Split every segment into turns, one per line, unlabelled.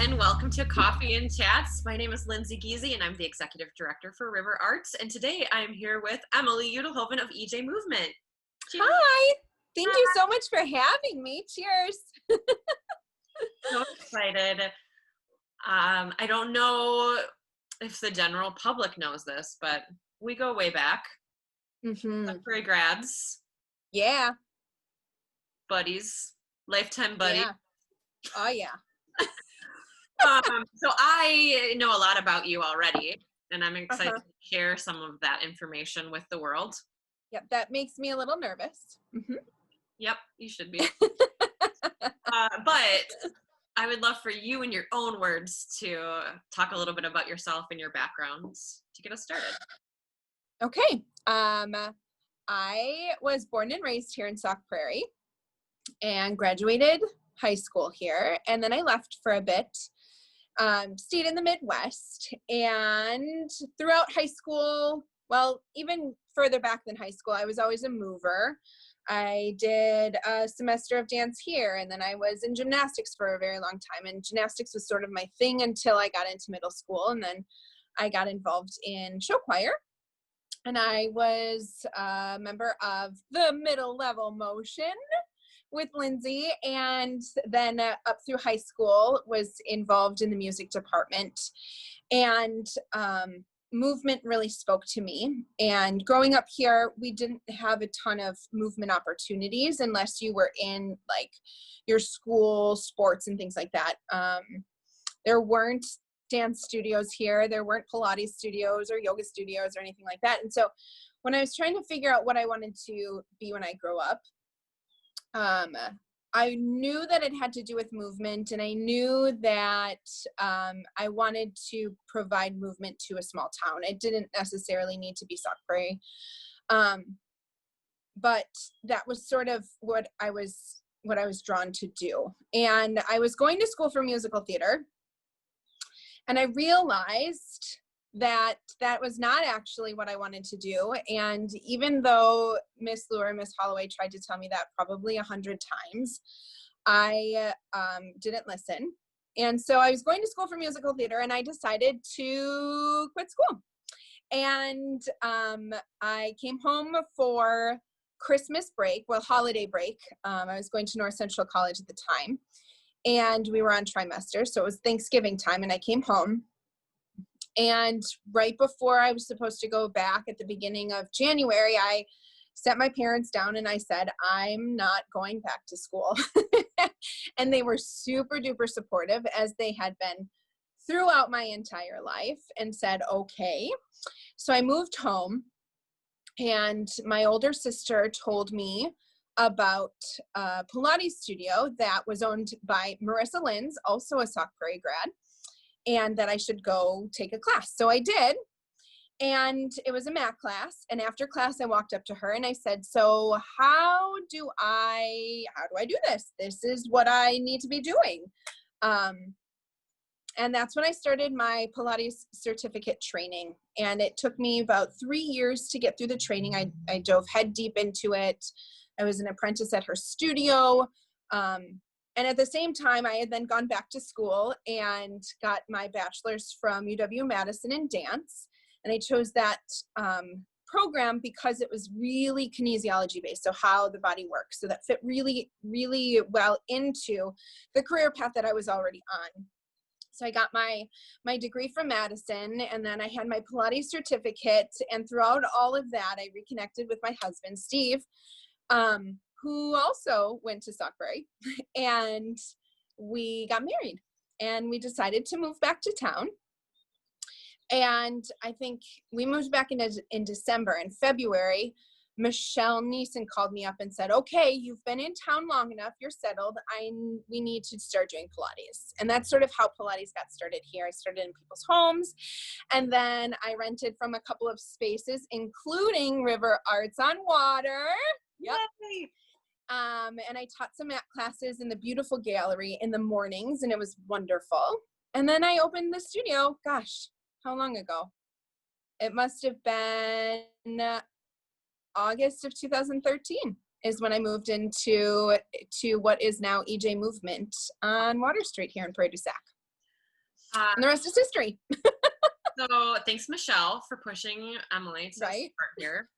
everyone. Welcome to Coffee and Chats. My name is Lindsay Giese, and I'm the Executive Director for River Arts. And today I am here with Emily Udelhofen of EJ Movement.
Cheers. Hi. Thank you so much for having me. Cheers.
So excited. I don't know if the general public knows this, but we go way back. Prairie grads.
Yeah.
Buddies. Lifetime buddies.
Yeah. Oh, yeah.
So I know a lot about you already, and I'm excited to share some of that information with the world.
Yep, that makes me a little nervous.
Yep, you should be. But I would love for you, in your own words, to talk a little bit about yourself and your backgrounds to get us started.
Okay. I was born and raised here in Sauk, Prairie, and graduated high school here, and then I left for a bit. Stayed in the Midwest, and throughout high school, well, even further back than high school, I was always a mover. I did a semester of dance here, and then I was in gymnastics for a very long time, and gymnastics was sort of my thing until I got into middle school, and then I got involved in show choir, and I was a member of the middle level motion with Lindsay, and then up through high school was involved in the music department, and movement really spoke to me. And growing up here, we didn't have a ton of movement opportunities unless you were in like your school sports and things like that. There weren't dance studios here, there weren't Pilates studios or yoga studios or anything like that. And so when I was trying to figure out what I wanted to be when I grow up, I knew that it had to do with movement, and I knew that I wanted to provide movement to a small town. It didn't necessarily need to be Sauk Prairie, but that was sort of what I was drawn to do. And I was going to school for musical theater, and I realized that was not actually what I wanted to do. And even though Miss Lure, Miss Holloway tried to tell me that probably 100 times, I didn't listen. And so I was going to school for musical theater, and I decided to quit school. And I came home for Christmas break, well, holiday break. I was going to North Central College at the time, and we were on trimester, so it was Thanksgiving time, and I came home. And right before I was supposed to go back at the beginning of January, I sat my parents down and I said, I'm not going back to school. And they were super duper supportive, as they had been throughout my entire life, and said, okay. So I moved home, and my older sister told me about a Pilates studio that was owned by Marissa Linz, also a Sauk Prairie grad, and that I should go take a class. So I did, and it was a mat class. And after class, I walked up to her and I said, so how do I do this? This is what I need to be doing. And that's when I started my Pilates certificate training. And it took me about 3 years to get through the training. I dove head deep into it. I was an apprentice at her studio. And at the same time, I had then gone back to school and got my bachelor's from UW-Madison in dance. And I chose that program because it was really kinesiology based, so how the body works. So that fit really, really well into the career path that I was already on. So I got my degree from Madison, and then I had my Pilates certificate. And throughout all of that, I reconnected with my husband, Steve, who also went to Sauk Prairie, and we got married, and we decided to move back to town. And I think we moved back in December. In February, Michelle Neeson called me up and said, okay, you've been in town long enough, you're settled, we need to start doing Pilates. And that's sort of how Pilates got started here. I started in people's homes, and then I rented from a couple of spaces, including River Arts on Water. Yep. Yay. And I taught some mat classes in the beautiful gallery in the mornings, and it was wonderful. And then I opened the studio, gosh, how long ago? It must have been August of 2013 is when I moved into what is now EJ Movement on Water Street here in Prairie du Sac.
Uh,
And the rest is history.
so thanks, Michelle, for pushing Emily to
Right.
start here.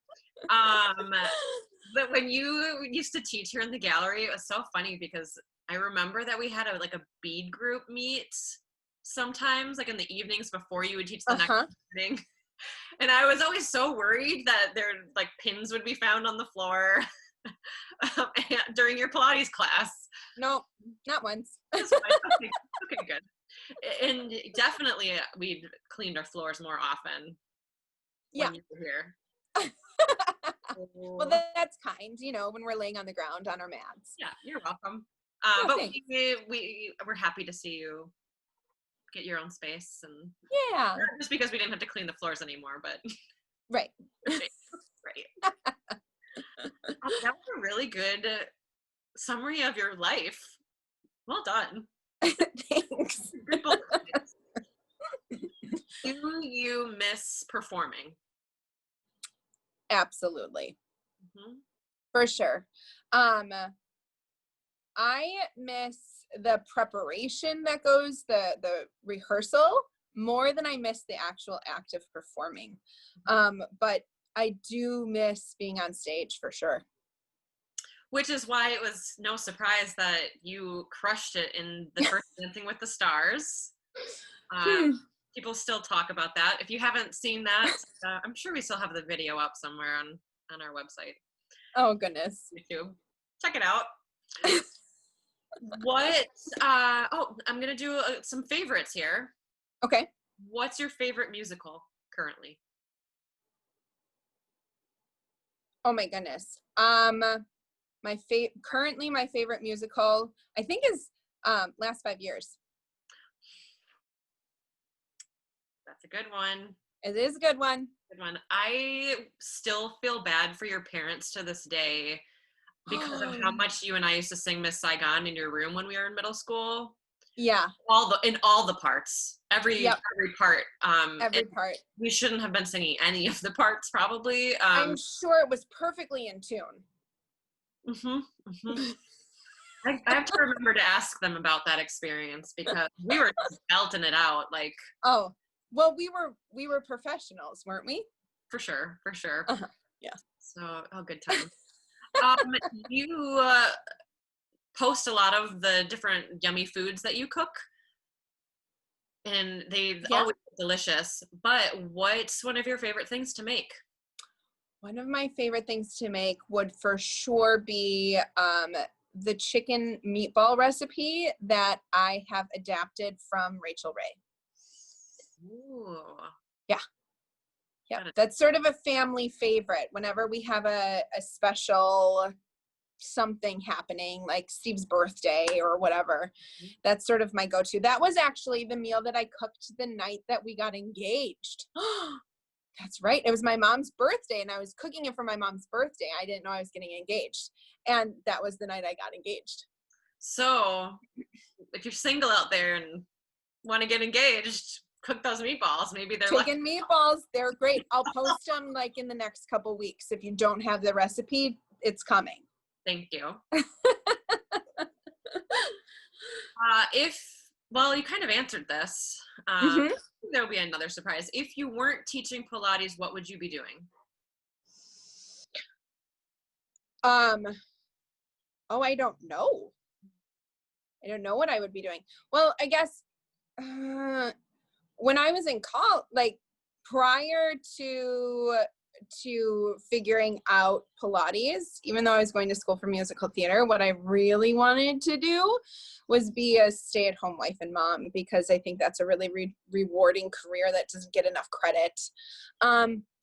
But when you used to teach here in the gallery, it was so funny because I remember that we had a bead group meet sometimes, like in the evenings before you would teach the next morning. And I was always so worried that there pins would be found on the floor during your Pilates class.
No, not once.
That's fine. Okay, good. And definitely we'd cleaned our floors more often when you were here.
Well, that's kind, when we're laying on the ground on our mats.
Yeah, you're welcome.
Oh,
but
thanks.
we're happy to see you get your own space, and
Yeah,
not just because we didn't have to clean the floors anymore, but
right.
right. That was a really good summary of your life. Well done.
Thanks.
Good bullet points. Do you miss performing?
Absolutely.
Mm-hmm.
For sure. I miss the preparation that goes, the rehearsal, more than I miss the actual act of performing. But I do miss being on stage for sure.
Which is why it was no surprise that you crushed it in the first Dancing with the Stars. People still talk about that. If you haven't seen that, I'm sure we still have the video up somewhere on our website.
Oh, goodness.
YouTube. Check it out. I'm going to do some favorites here.
Okay.
What's your favorite musical currently?
Oh my goodness. Currently my favorite musical, I think, is Last 5 Years.
That's a good one.
It is a good one.
Good one. I still feel bad for your parents to this day because of how much you and I used to sing Miss Saigon in your room when we were in middle school.
Yeah.
In all the parts. Every part.
Every part.
We shouldn't have been singing any of the parts, probably.
I'm sure it was perfectly in tune.
I have to remember to ask them about that experience because we were just belting it out, like.
Oh, well, we were professionals, weren't we?
For sure.
Yeah.
So, good time. You post a lot of the different yummy foods that you cook, and they've always been delicious. But what's one of your favorite things to make?
One of my favorite things to make would for sure be the chicken meatball recipe that I have adapted from Rachel Ray.
Ooh.
Yeah. That's sort of a family favorite. Whenever we have a special something happening, like Steve's birthday or whatever, that's sort of my go-to. That was actually the meal that I cooked the night that we got engaged. That's right. It was my mom's birthday, and I was cooking it for my mom's birthday. I didn't know I was getting engaged. And that was the night I got engaged.
So if you're single out there and want to get engaged, cook those meatballs. Maybe they're
chicken meatballs. They're great. I'll post them in the next couple weeks. If you don't have the recipe, it's coming.
Thank you. You kind of answered this. There'll be another surprise. If you weren't teaching Pilates, what would you be doing?
I don't know. I don't know what I would be doing. Well, I guess when I was in college, prior to figuring out Pilates, even though I was going to school for musical theater, what I really wanted to do was be a stay-at-home wife and mom, because I think that's a really rewarding career that doesn't get enough credit.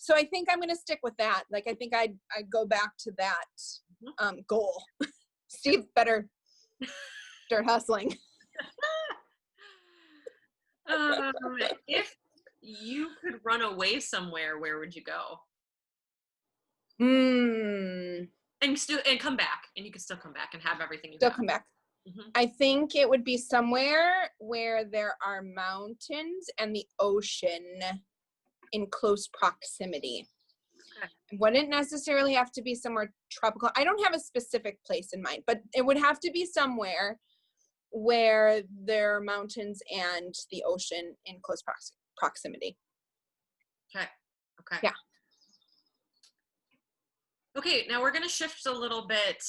So I think I'm going to stick with that. I think I'd go back to that goal. Steve better start hustling.
If you could run away somewhere, where would you go? And come back, and you could still come back and have everything you
still
got.
Come back. I think it would be somewhere where there are mountains and the ocean in close proximity. Okay. It wouldn't necessarily have to be somewhere tropical. I don't have a specific place in mind, but it would have to be somewhere where there are mountains and the ocean in close proximity.
Okay. Okay.
Yeah.
Okay, now we're gonna shift a little bit,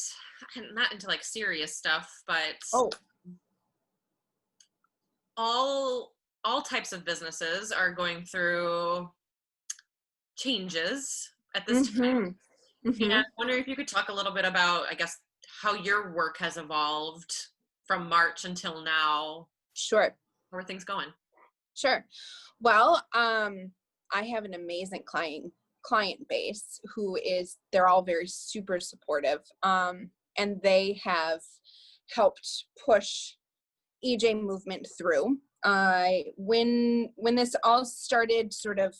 not into like serious stuff, but
Oh.
all types of businesses are going through changes at this time. And I wonder if you could talk a little bit about, I guess, how your work has evolved from March until now.
Sure.
How are things going?
Sure. Well, I have an amazing client base they're all very super supportive. And they have helped push EJ movement through. When this all started sort of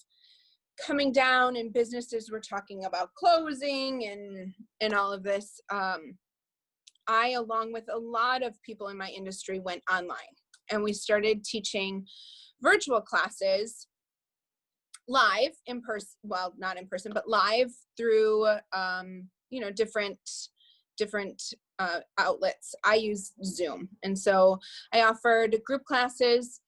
coming down and businesses were talking about closing and all of this, I, along with a lot of people in my industry, went online, and we started teaching virtual classes live in person, well, not in person, but live through, different outlets. I use Zoom. And so I offered group classes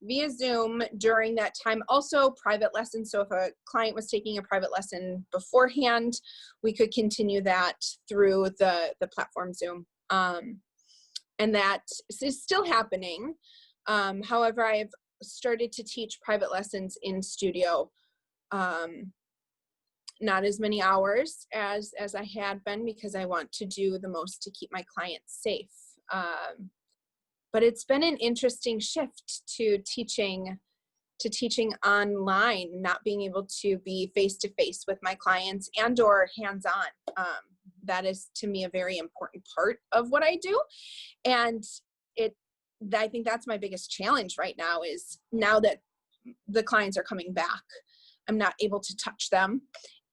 via Zoom during that time, also private lessons. So if a client was taking a private lesson beforehand, we could continue that through the platform Zoom. And that is still happening. However, I've started to teach private lessons in studio. Not as many hours as I had been, because I want to do the most to keep my clients safe. But it's been an interesting shift to teaching online, not being able to be face-to-face with my clients and or hands-on. That is, to me, a very important part of what I do. And I think that's my biggest challenge right now, is now that the clients are coming back, I'm not able to touch them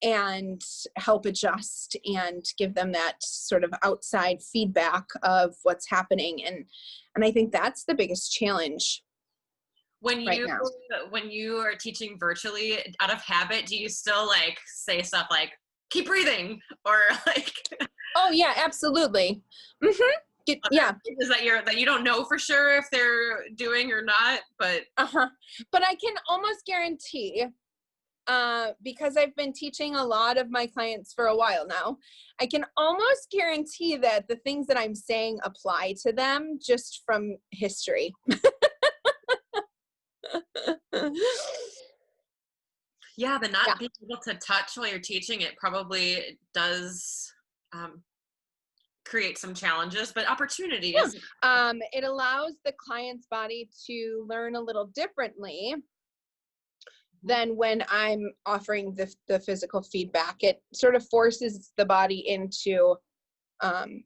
and help adjust and give them that sort of outside feedback of what's happening. And I think that's the biggest challenge.
When you are teaching virtually, out of habit, do you still like say stuff like "keep breathing" or like?
Oh yeah, absolutely. Yeah.
Is that you don't know for sure if they're doing or not, but
But I can almost guarantee, because I've been teaching a lot of my clients for a while now, I can almost guarantee that the things that I'm saying apply to them just from history.
Yeah, the not being able to touch while you're teaching, it probably does create some challenges, but opportunities.
It allows the client's body to learn a little differently than when I'm offering the physical feedback. It sort of forces the body into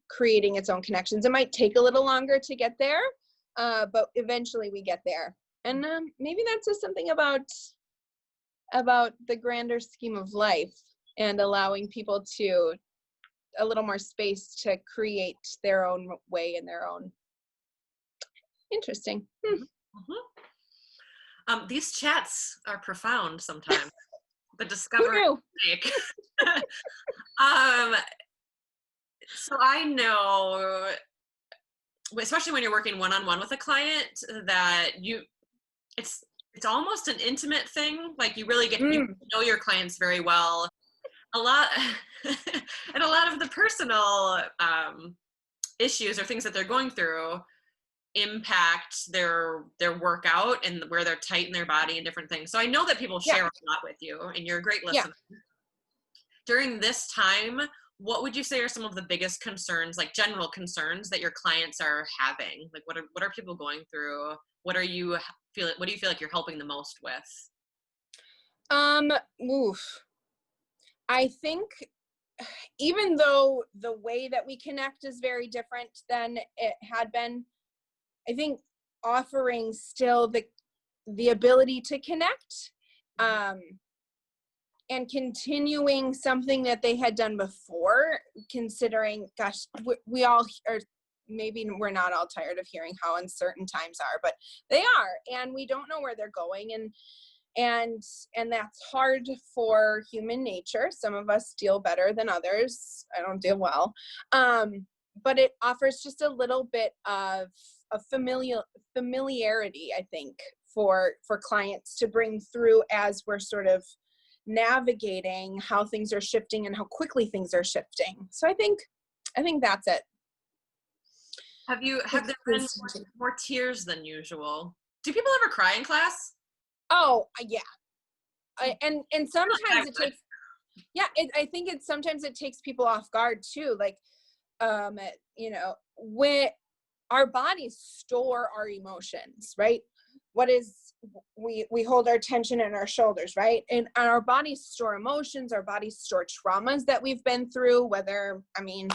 creating its own connections. It might take a little longer to get there, but eventually we get there. And maybe that's just something about the grander scheme of life, and allowing people to a little more space to create their own way and their own. Interesting.
These chats are profound sometimes. The discovery. So I know, especially when you're working one-on-one with a client, that it's almost an intimate thing. Like you really get to know your clients very well. And a lot of the personal issues or things that they're going through impact their workout and where they're tight in their body and different things. So I know that people share a lot with you, and you're a great listener. During this time, what would you say are some of the biggest concerns, like general concerns, that your clients are having? Like what are people going through? What do you feel like you're helping the most with?
I think, even though the way that we connect is very different than it had been, I think offering still the ability to connect, and continuing something that they had done before, considering, gosh, we all are, maybe we're not all tired of hearing how uncertain times are, but they are, and we don't know where they're going, and that's hard for human nature. Some of us deal better than others. I don't deal well. But it offers just a little bit of a familiarity, I think, for clients to bring through as we're sort of navigating how things are shifting and how quickly things are shifting. So I think that's it.
Have there been more tears than usual? Do people ever cry in class?
Oh, yeah. And sometimes it takes, yeah, I think sometimes it takes people off guard too. Like, you know, when our bodies store our emotions, right? We hold our tension in our shoulders, right? And our bodies store emotions, our bodies store traumas that we've been through, whether, I mean,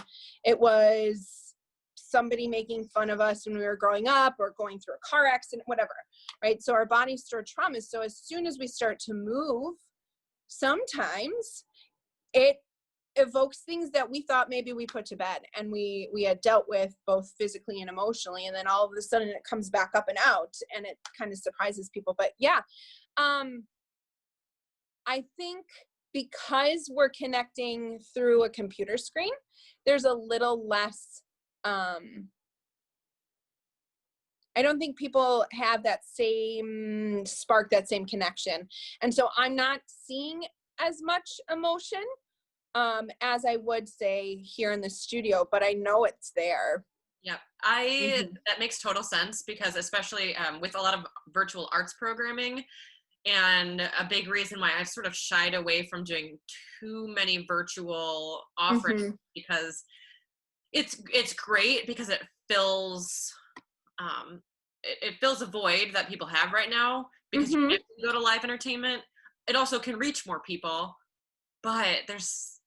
it was somebody making fun of us when we were growing up or going through a car accident, whatever, right? So our bodies store traumas. So as soon as we start to move, sometimes it evokes things that we thought maybe we put to bed and we had dealt with both physically and emotionally, and then all of a sudden it comes back up and out, and it kind of surprises people. But yeah, I think because we're connecting through a computer screen, there's a little less, I don't think people have that same spark, that same connection. And so I'm not seeing as much emotion as I would say here in the studio, but I know it's there.
Yep. That makes total sense, because especially with a lot of virtual arts programming, and a big reason why I've sort of shied away from doing too many virtual offerings, because it's great because it fills it fills a void that people have right now, because you can't go to live entertainment. It also can reach more people, but there's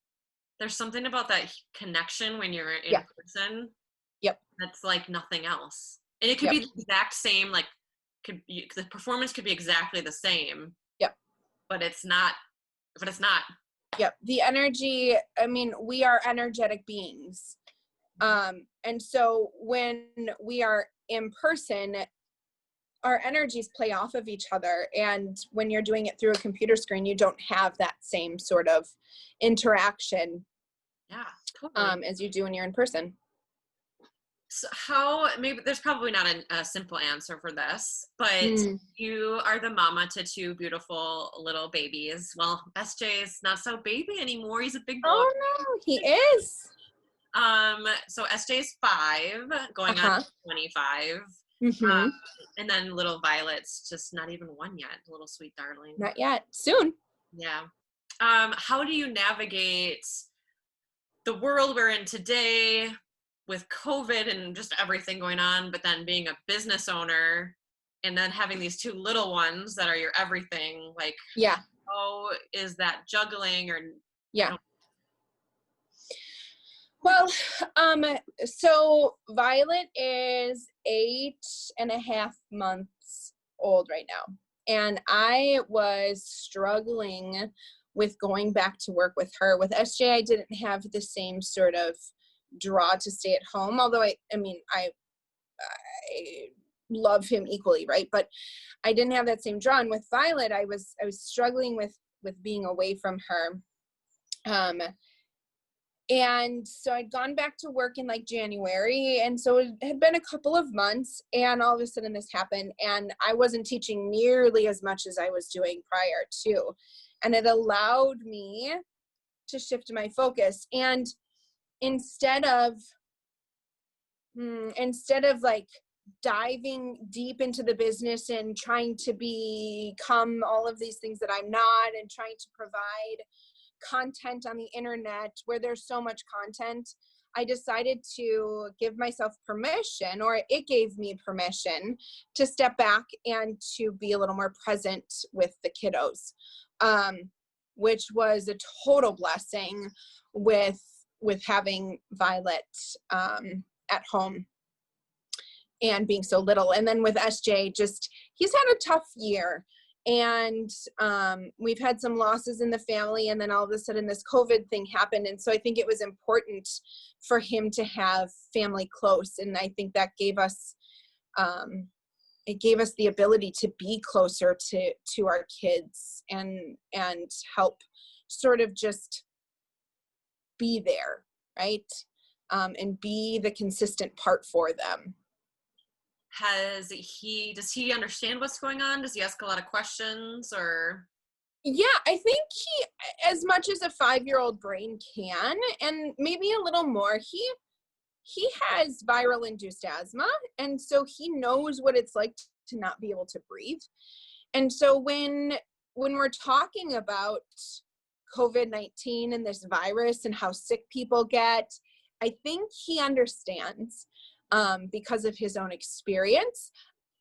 something about that connection when you're in person.
Yep.
That's like nothing else. And it could be the exact same, like the performance could be exactly the same.
Yep.
But it's not.
Yep. The energy, I mean, we are energetic beings. And so when we are in person, our energies play off of each other. And when you're doing it through a computer screen, you don't have that same sort of interaction.
Yeah, totally.
As you do when you're in person.
So maybe there's probably not a simple answer for this, but you are the mama to two beautiful little babies. Well, SJ is not so baby anymore. He's a big boy.
Oh no, he is.
So SJ's 5, going on 25. And then little Violet's just not even 1 yet. Little sweet darling.
Not yet. Soon.
Yeah. How do you navigate the world we're in today with COVID and just everything going on, but then being a business owner and then having these 2 little ones that are your everything? Like, how is that juggling? Or
well, so Violet is 8.5 months old right now. And I was struggling with going back to work with her. With SJ, I didn't have the same sort of draw to stay at home, although I love him equally, right? But I didn't have that same draw. And with Violet, I was struggling with being away from her. And so I'd gone back to work in like January. And so it had been a couple of months, and all of a sudden this happened, and I wasn't teaching nearly as much as I was doing prior to. And it allowed me to shift my focus. And instead of like diving deep into the business and trying to become all of these things that I'm not, and trying to provide content on the internet where there's so much content, I decided to give myself permission, or it gave me permission, to step back and to be a little more present with the kiddos, which was a total blessing with having Violet at home and being so little. And then with SJ, he's had a tough year. And we've had some losses in the family, and then all of a sudden this COVID thing happened. And so I think it was important for him to have family close. And I think that gave us, it gave us the ability to be closer to our kids and help sort of just be there, right? And be the consistent part for them.
does he understand what's going on? Does he ask a lot of questions or?
Yeah, I think as much as a 5-year-old brain can, and maybe a little more, he has viral induced asthma. And so he knows what it's like to not be able to breathe. And so when we're talking about COVID-19 and this virus and how sick people get, I think he understands because of his own experience.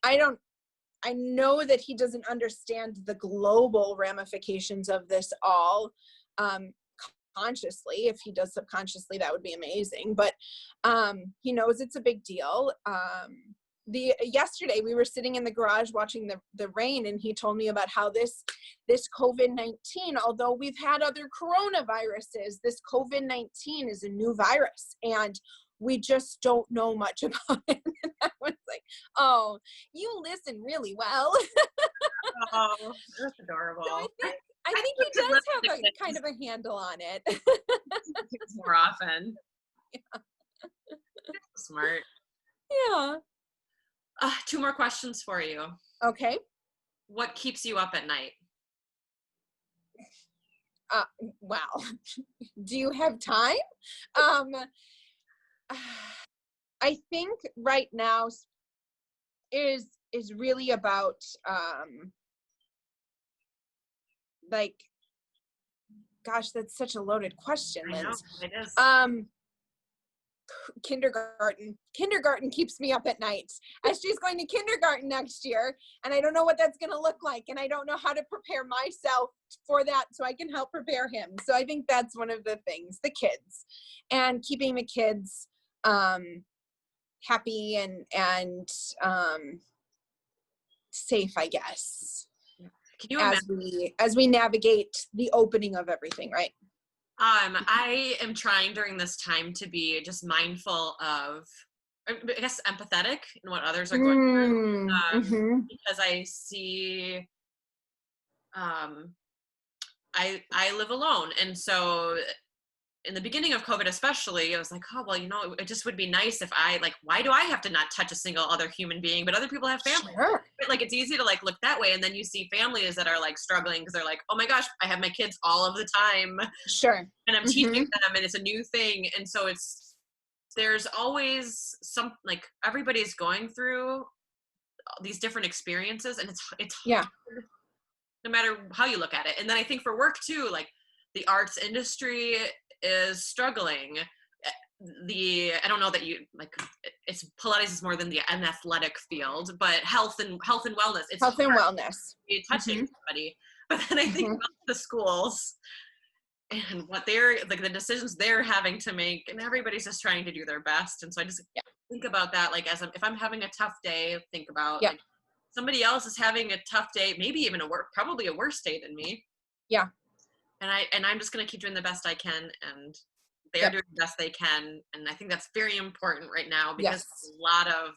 I know that he doesn't understand the global ramifications of this all consciously. If he does subconsciously, that would be amazing. But he knows it's a big deal. Yesterday we were sitting in the garage watching the rain, and he told me about how this COVID-19, although we've had other coronaviruses, this COVID-19 is a new virus, and we just don't know much about it. And I was like, oh, you listen really well.
Oh, that's adorable.
So I think he does have a kind of a handle on it.
More often.
Yeah.
Smart.
Yeah.
2 more questions for you.
Okay.
What keeps you up at night?
Wow. Do you have time? I think right now is really about like, gosh, that's such a loaded question,
I know,
Linz.
it is.
Kindergarten keeps me up at night, as she's going to kindergarten next year, and I don't know what that's going to look like, and I don't know how to prepare myself for that so I can help prepare him. So I think that's one of the things, the kids, and keeping the kids happy and safe, I guess,
Can you imagine?
as we navigate the opening of everything, right?
I am trying during this time to be just mindful of, I guess, empathetic in what others are going through,
Mm-hmm.
because I see, I live alone, and so in the beginning of COVID especially, I was like, oh, well, it just would be nice if why do I have to not touch a single other human being, but other people have families.
Sure.
Like, it's easy to look that way, and then you see families that are struggling because they're like, oh my gosh, I have my kids all of the time,
Sure.
and I'm teaching them, and it's a new thing, and so there's always everybody's going through these different experiences, and it's
Yeah.
hard, no matter how you look at it. And then I think for work too, the arts industry is struggling. I don't know that it's Pilates is more than an athletic field, but health and wellness. It's
Health and wellness.
Touching somebody. But then I think about the schools and what they're the decisions they're having to make, and everybody's just trying to do their best. And so I just think about that, if I'm having a tough day, think about somebody else is having a tough day, maybe even probably a worse day than me.
Yeah.
And I'm just going to keep doing the best I can, and they're doing the best they can. And I think that's very important right now, because a lot of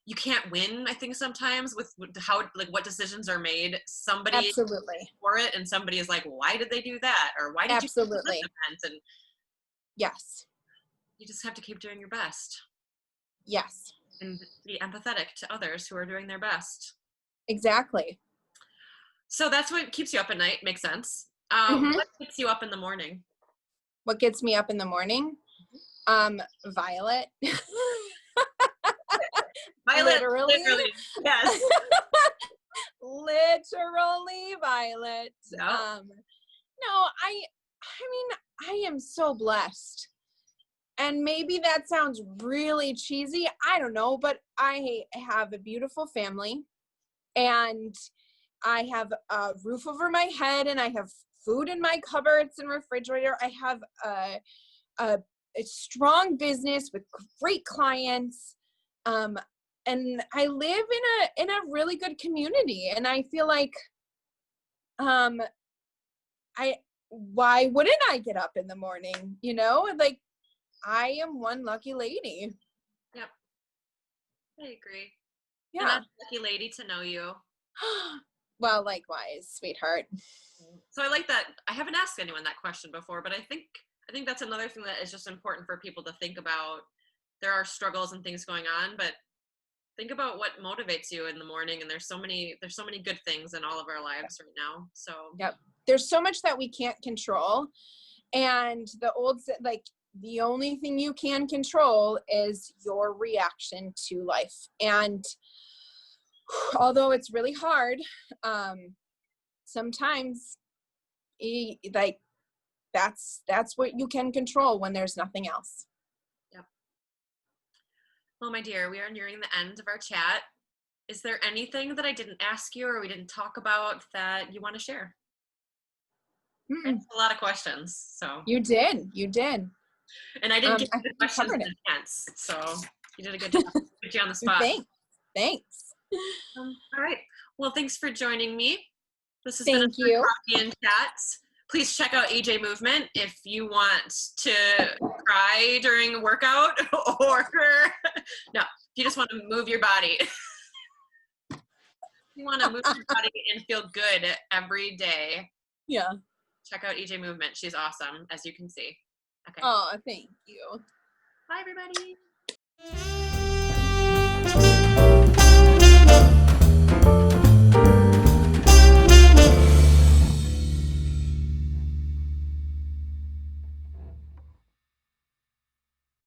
you can't win, I think, sometimes with how what decisions are made. Somebody
Absolutely
for it, and somebody is like, why did they do that, or why did you do this event? And
yes,
you just have to keep doing your best.
Yes.
And be empathetic to others who are doing their best.
Exactly.
So that's what keeps you up at night. Makes sense. What keeps you up in the morning?
What gets me up in the morning? Violet.
Violet,
literally.
Yes.
Literally Violet.
No.
No, I mean, I am so blessed. And maybe that sounds really cheesy. I don't know, but I have a beautiful family, and I have a roof over my head, and I have food in my cupboards and refrigerator. I have a strong business with great clients. And I live in a really good community, and I feel like why wouldn't I get up in the morning? I am one lucky lady.
Yep. I agree.
Yeah.
And I'm a lucky lady to know you.
Well, likewise, sweetheart.
So I like that. I haven't asked anyone that question before, but I think that's another thing that is just important for people to think about. There are struggles and things going on, but think about what motivates you in the morning, and there's so many good things in all of our lives right now. So
Yep. There's so much that we can't control. And the only thing you can control is your reaction to life. And although it's really hard, sometimes that's what you can control when there's nothing else.
yep. Well, my dear, we are nearing the end of our chat. Is there anything that I didn't ask you or we didn't talk about that you want to share? That's a lot of questions. So
you did.
And I didn't get
I
the
think you
questions
covered
in
it.
advance, so you did a good job. Put you on the spot.
Thanks.
All right. Well, thanks for joining me. This has
Thank
been
you.
Coffee and Chats. Please check out AJ Movement if you want to cry during a workout, or no, if you just want to move your body. You want to move your body and feel good every day.
Yeah.
Check out AJ Movement. She's awesome, as you can see. Okay.
Oh, thank you.
Bye, everybody.